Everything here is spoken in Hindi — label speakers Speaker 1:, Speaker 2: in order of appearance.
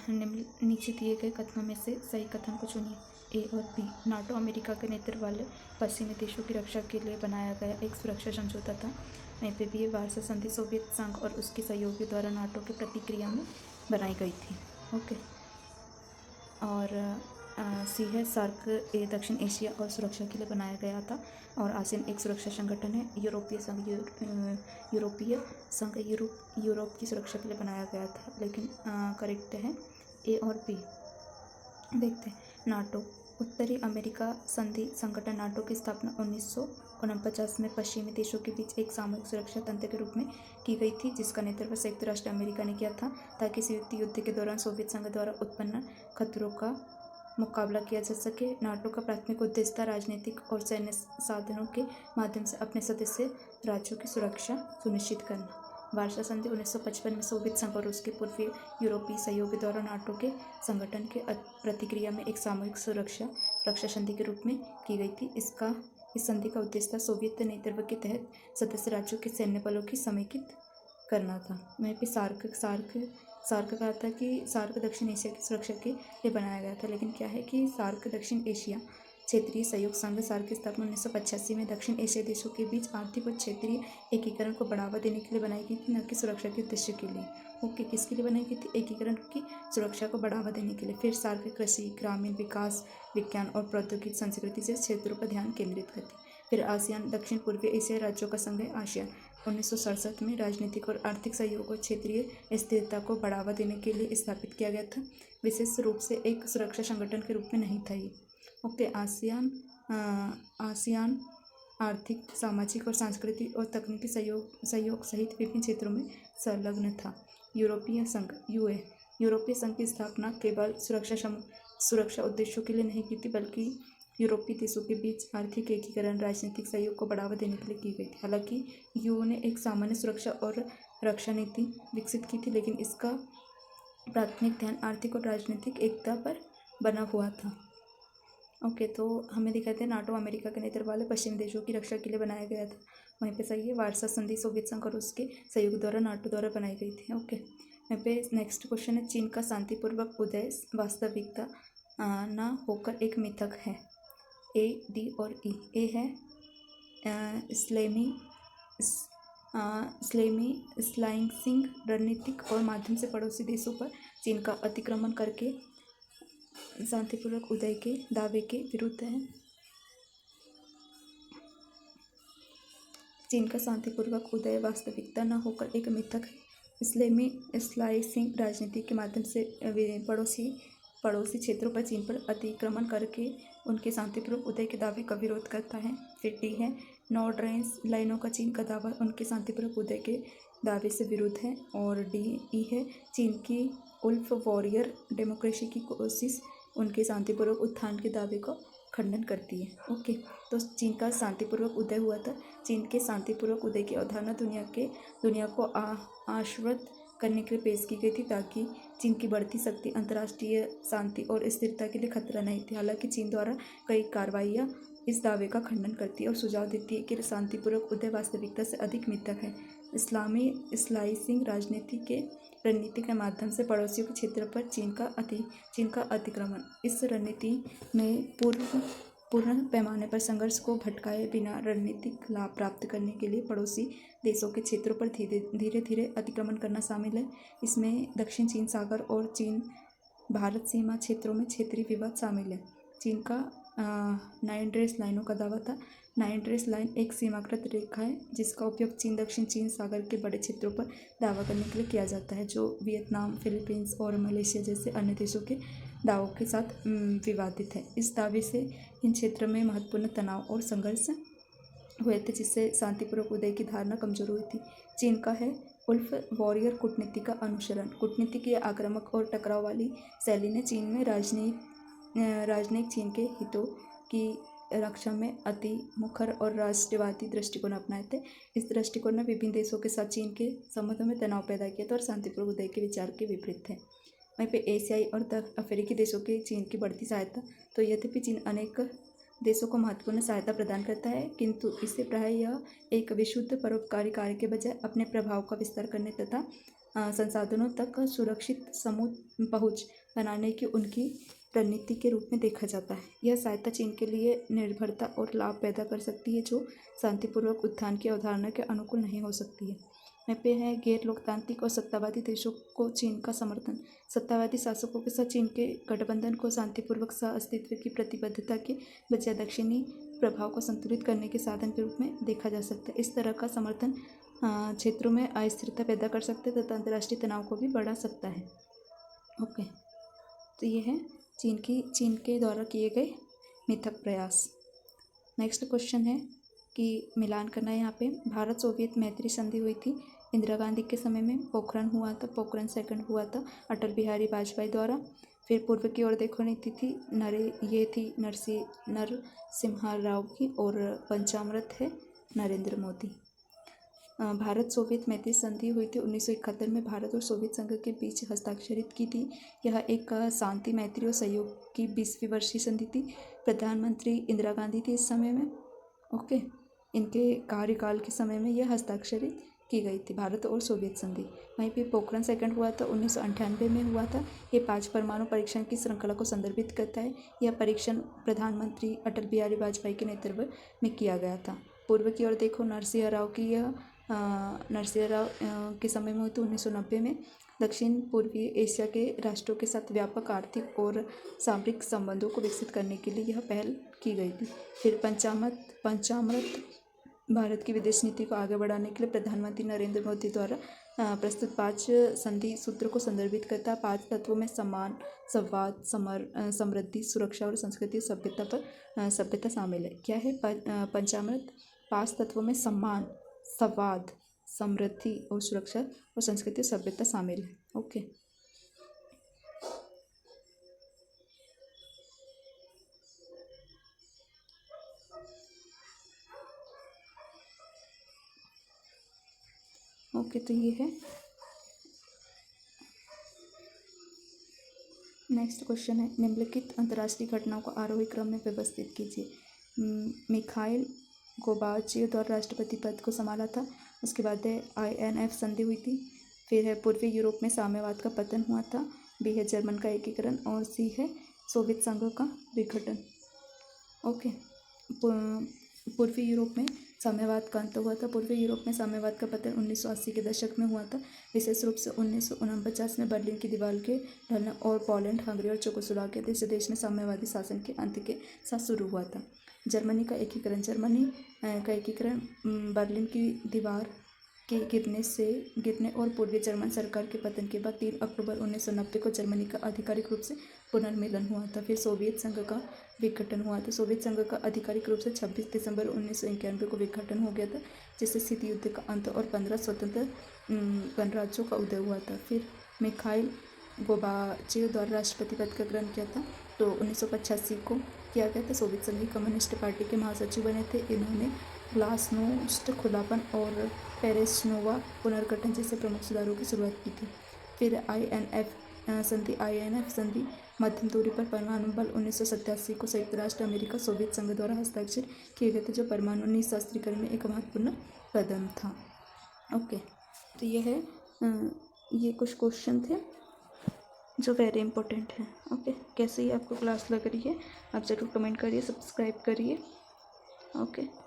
Speaker 1: नीचे दिए गए कथनों में से सही कथन को चुनिए। ए और बी। नाटो अमेरिका के नेतृत्व वाले पश्चिमी देशों की रक्षा के लिए बनाया गया एक सुरक्षा समझौता था। वहीं पे बी। वार्सा संधि सोवियत संघ और उसके सहयोगियों द्वारा नाटो की प्रतिक्रिया में बनाई गई थी। ओके। और सी है सार्क ए दक्षिण एशिया और सुरक्षा के लिए बनाया गया था। और आसियान एक सुरक्षा संगठन है। यूरोप की सुरक्षा के लिए बनाया गया था। लेकिन करेक्ट है ए और बी। देखते हैं। नाटो उत्तरी अमेरिका संधि संगठन नाटो की स्थापना 1949 में पश्चिमी देशों के बीच एक सामूहिक सुरक्षा तंत्र के रूप में की गई थी, जिसका नेतृत्व संयुक्त राष्ट्र अमेरिका ने किया था ताकि शीत युद्ध के दौरान सोवियत संघ द्वारा उत्पन्न खतरों का मुकाबला किया जा सके। नाटो का प्राथमिक उद्देश्य था राजनीतिक और सैन्य साधनों के माध्यम से अपने सदस्य राज्यों की सुरक्षा सुनिश्चित करना। वार्सा संधि 1955 में सोवियत संघ और उसके पूर्वी यूरोपीय सहयोगी द्वारा नाटो के संगठन के प्रतिक्रिया में एक सामूहिक रक्षा संधि के रूप में की गई थी। इस संधि का उद्देश्य था सोवियत नेतृत्व के तहत सदस्य राज्यों के सैन्य बलों की समेकित करना था। वहीं पे सार्क कहा था कि सार्क दक्षिण एशिया की सुरक्षा के लिए बनाया गया था। लेकिन क्या है कि सार्क दक्षिण एशिया क्षेत्रीय सहयोग संघ सार्क की स्थापना 1985 में दक्षिण एशियाई देशों के बीच आर्थिक और क्षेत्रीय एकीकरण को बढ़ावा देने के लिए बनाई गई थी, न कि सुरक्षा के उद्देश्य के लिए। ओके, किसके लिए बनाई गई थी? एकीकरण की सुरक्षा को बढ़ावा देने के लिए। फिर सार्क कृषि, ग्रामीण विकास, विज्ञान और प्रौद्योगिकी, संस्कृति से क्षेत्रों पर ध्यान केंद्रित करती। फिर आसियान दक्षिण पूर्वी एशियाई राज्यों का संघ है आसियान 1967 में राजनीतिक और आर्थिक सहयोग और क्षेत्रीय स्थिरता को बढ़ावा देने के लिए स्थापित किया गया था, विशेष रूप से एक सुरक्षा संगठन के रूप में नहीं था ये। ओके। आसियान आर्थिक, सामाजिक और सांस्कृतिक और तकनीकी सहयोग सहित विभिन्न क्षेत्रों में संलग्न था। यूरोपीय संघ यूए यूरोपीय संघ की स्थापना केवल सुरक्षा उद्देश्यों के लिए नहीं की थी, बल्कि यूरोपीय देशों के बीच आर्थिक एकीकरण, राजनीतिक सहयोग को बढ़ावा देने के लिए की गई थी। हालांकि यूओ ने एक सामान्य सुरक्षा और रक्षा नीति विकसित की थी, लेकिन इसका प्राथमिक ध्यान आर्थिक और राजनीतिक एकता पर बना हुआ था। ओके, तो हमें दिखाते हैं नाटो अमेरिका के नेतृत्व वाले पश्चिमी देशों की रक्षा के लिए बनाया गया था। वहीं पे सही है वार्सा संधि सोवियत संघ और उसके सहयोग द्वारा नाटो द्वारा बनाई गई थी। ओके, यहाँ पे नेक्स्ट क्वेश्चन है चीन का शांतिपूर्वक उदय वास्तविकता न होकर एक मिथक है। ए, डी और ई। ए है स्लाइसिंग रणनीतिक और माध्यम से पड़ोसी देशों पर चीन का अतिक्रमण करके शांतिपूर्वक उदय के दावे के विरुद्ध है। चीन का शांतिपूर्वक उदय वास्तविकता न होकर एक मिथक है। स्लाइसिंग राजनीति के माध्यम से पड़ोसी क्षेत्रों पर चीन पर अतिक्रमण करके उनके शांतिपूर्वक उदय के दावे का विरोध करता है। फिर डी है नॉर्थ रेंज लाइनों का चीन का दावा उनके शांतिपूर्वक उदय के दावे से विरुद्ध है। और ई है चीन की उल्फ वॉरियर डेमोक्रेसी की कोशिश उनके शांतिपूर्वक उत्थान के दावे को खंडन करती है। ओके, तो चीन का शांतिपूर्वक उदय हुआ था। चीन के शांतिपूर्वक उदय की अवधारणा दुनिया को आश्वस्त करने के लिए पेश की गई थी, ताकि चीन की बढ़ती शक्ति अंतर्राष्ट्रीय शांति और स्थिरता के लिए खतरा नहीं थी। हालांकि चीन द्वारा कई कार्रवाइयाँ इस दावे का खंडन करती है और सुझाव देती है कि शांतिपूर्वक उदय वास्तविकता से अधिक मिथक है। इस्लामी स्लाइसिंग रणनीति के माध्यम से पड़ोसियों के क्षेत्र पर चीन का अतिक्रमण। इस रणनीति में पूर्ण पैमाने पर संघर्ष को भटकाए बिना रणनीतिक लाभ प्राप्त करने के लिए पड़ोसी देशों के क्षेत्रों पर धीरे धीरे अतिक्रमण करना शामिल है। इसमें दक्षिण चीन सागर और चीन भारत सीमा क्षेत्रों में क्षेत्रीय विवाद शामिल है। चीन का 9 ड्रेस लाइनों का दावा था। 9 ड्रेस लाइन एक सीमाकृत रेखा है जिसका उपयोग चीन दक्षिण चीन सागर के बड़े क्षेत्रों पर दावा करने के लिए किया जाता है, जो वियतनाम, फिलीपींस और मलेशिया जैसे अन्य देशों के दावों के साथ विवादित है। इस दावे से इन क्षेत्रों में महत्वपूर्ण तनाव और संघर्ष हुए थे, जिससे शांतिपूर्वक उदय की धारणा कमजोर हुई थी। चीन का है उल्फ वॉरियर कूटनीति का अनुसरण। कूटनीति की आक्रामक और टकराव वाली शैली ने चीन में राजनयिक चीन के हितों की रक्षा में अति मुखर और राष्ट्रवादी दृष्टिकोण अपनाए थे। इस दृष्टिकोण ने विभिन्न देशों के साथ चीन के संबंधों में तनाव पैदा किया था और शांतिपूर्वक उदय के विचार के विपरीत थे। वहीं पे एशियाई और अफ्रीकी देशों के चीन की बढ़ती सहायता। तो यद्यपि चीन अनेक देशों को महत्वपूर्ण सहायता प्रदान करता है, किंतु इससे प्रायः यह एक विशुद्ध परोपकारी कार्य के बजाय अपने प्रभाव का विस्तार करने तथा संसाधनों तक सुरक्षित समूह पहुँच बनाने की उनकी रणनीति के रूप में देखा जाता है। यह सहायता चीन के लिए निर्भरता और लाभ पैदा कर सकती है जो शांतिपूर्वक उत्थान की अवधारणा के अनुकूल नहीं हो सकती है। यहाँ पे है गैर लोकतांत्रिक और सत्तावादी देशों को चीन का समर्थन। सत्तावादी शासकों के साथ चीन के गठबंधन को शांतिपूर्वक सह अस्तित्व की प्रतिबद्धता के बजाय दक्षिणी प्रभाव को संतुलित करने के साधन के रूप में देखा जा सकता है। इस तरह का समर्थन क्षेत्रों में अस्थिरता पैदा कर सकते हैं तथा अंतर्राष्ट्रीय तनाव को भी बढ़ा सकता है। ओके, तो ये है चीन के द्वारा किए गए मिथक प्रयास। नेक्स्ट क्वेश्चन है कि मिलान करना है। यहाँ पे भारत सोवियत मैत्री संधि हुई थी इंदिरा गांधी के समय में। पोखरण हुआ था, पोखरण सेकंड हुआ था अटल बिहारी वाजपेयी द्वारा। फिर पूर्व की ओर देखो नीति थी ये थी नरसिम्हा राव की, और पंचामृत है नरेंद्र मोदी। भारत सोवियत मैत्री संधि हुई थी 1971 में, भारत और सोवियत संघ के बीच हस्ताक्षरित की थी। यह एक शांति, मैत्री और सहयोग की 20वीं वर्षीय संधि थी। प्रधानमंत्री इंदिरा गांधी थी इस समय में। ओके, इनके कार्यकाल के समय में यह हस्ताक्षरित की गई थी भारत और सोवियत संधि। वहीं पे पोखरण सेकंड हुआ था 1998 में हुआ था। ये 5 परमाणु परीक्षण की श्रृंखला को संदर्भित करता है। यह परीक्षण प्रधानमंत्री अटल बिहारी वाजपेयी के नेतृत्व में किया गया था। पूर्व की ओर देखो नरसिम्हा राव के समय में हुई थी 1990 में। दक्षिण पूर्वी एशिया के राष्ट्रों के साथ व्यापक आर्थिक और सामरिक संबंधों को विकसित करने के लिए यह पहल की गई थी। फिर पंचामृत भारत की विदेश नीति को आगे बढ़ाने के लिए प्रधानमंत्री नरेंद्र मोदी द्वारा प्रस्तुत 5 संधि सूत्र को संदर्भित करता है। 5 तत्वों में सम्मान, संवाद, समृद्धि, सुरक्षा और संस्कृति सभ्यता शामिल है। क्या है पंचामृत? 5 तत्वों में सम्मान, संवाद, समृद्धि और सुरक्षा और संस्कृति सभ्यता शामिल है। ओके, तो ये है। नेक्स्ट क्वेश्चन है निम्नलिखित अंतर्राष्ट्रीय घटनाओं को आरोही क्रम में व्यवस्थित कीजिए। मिखाइल गोर्बाचेव द्वारा राष्ट्रपति पद को संभाला था। उसके बाद है INF संधि हुई थी। फिर है पूर्वी यूरोप में साम्यवाद का पतन हुआ था। B है जर्मन का एकीकरण, और C है सोवियत संघ का विघटन। ओके, पूर्वी यूरोप में साम्यवाद का अंत हुआ था। पूर्वी यूरोप में साम्यवाद का पतन 1980 के दशक में हुआ था। विशेष रूप से 1949 में बर्लिन की दीवार के ढलने और पोलैंड, हंगरी और चेकोस्लोवाकिया जैसे देश में साम्यवादी शासन के अंत के साथ शुरू हुआ था। जर्मनी का एकीकरण बर्लिन की दीवार के गिरने और पूर्वी जर्मन सरकार के पतन के बाद 3 अक्टूबर 1990 को जर्मनी का आधिकारिक रूप से पुनर्मिलन हुआ था। फिर सोवियत संघ का विघटन हुआ था। सोवियत संघ का आधिकारिक रूप से 26 दिसंबर 1991 को विघटन हो गया था, जिससे शीत युद्ध का अंत और 15 स्वतंत्र गणराज्यों का उदय हुआ था। फिर मिखाइल गोर्बाचेव द्वारा राष्ट्रपति पद का ग्रहण किया था, तो 1985 को किया गया था। सोवियत संघ की कम्युनिस्ट पार्टी के महासचिव बने थे। इन्होंने ग्लासनोस्ट खुलापन और पेरेस्नोवा पुनर्गठन जैसे प्रमुख सुधारों की शुरुआत की थी। फिर INF संधि मध्यम दूरी पर परमाणु बल 1987 को संयुक्त राष्ट्र अमेरिका सोवियत संघ द्वारा हस्ताक्षर किए गए थे, जो परमाणु निःशस्त्रीकरण में एक महत्वपूर्ण कदम था। ओके, तो ये कुछ क्वेश्चन थे जो वेरी इंपॉर्टेंट है। ओके, कैसे ही आपको क्लास लग रही है आप ज़रूर कमेंट करिए, सब्सक्राइब करिए। ओके।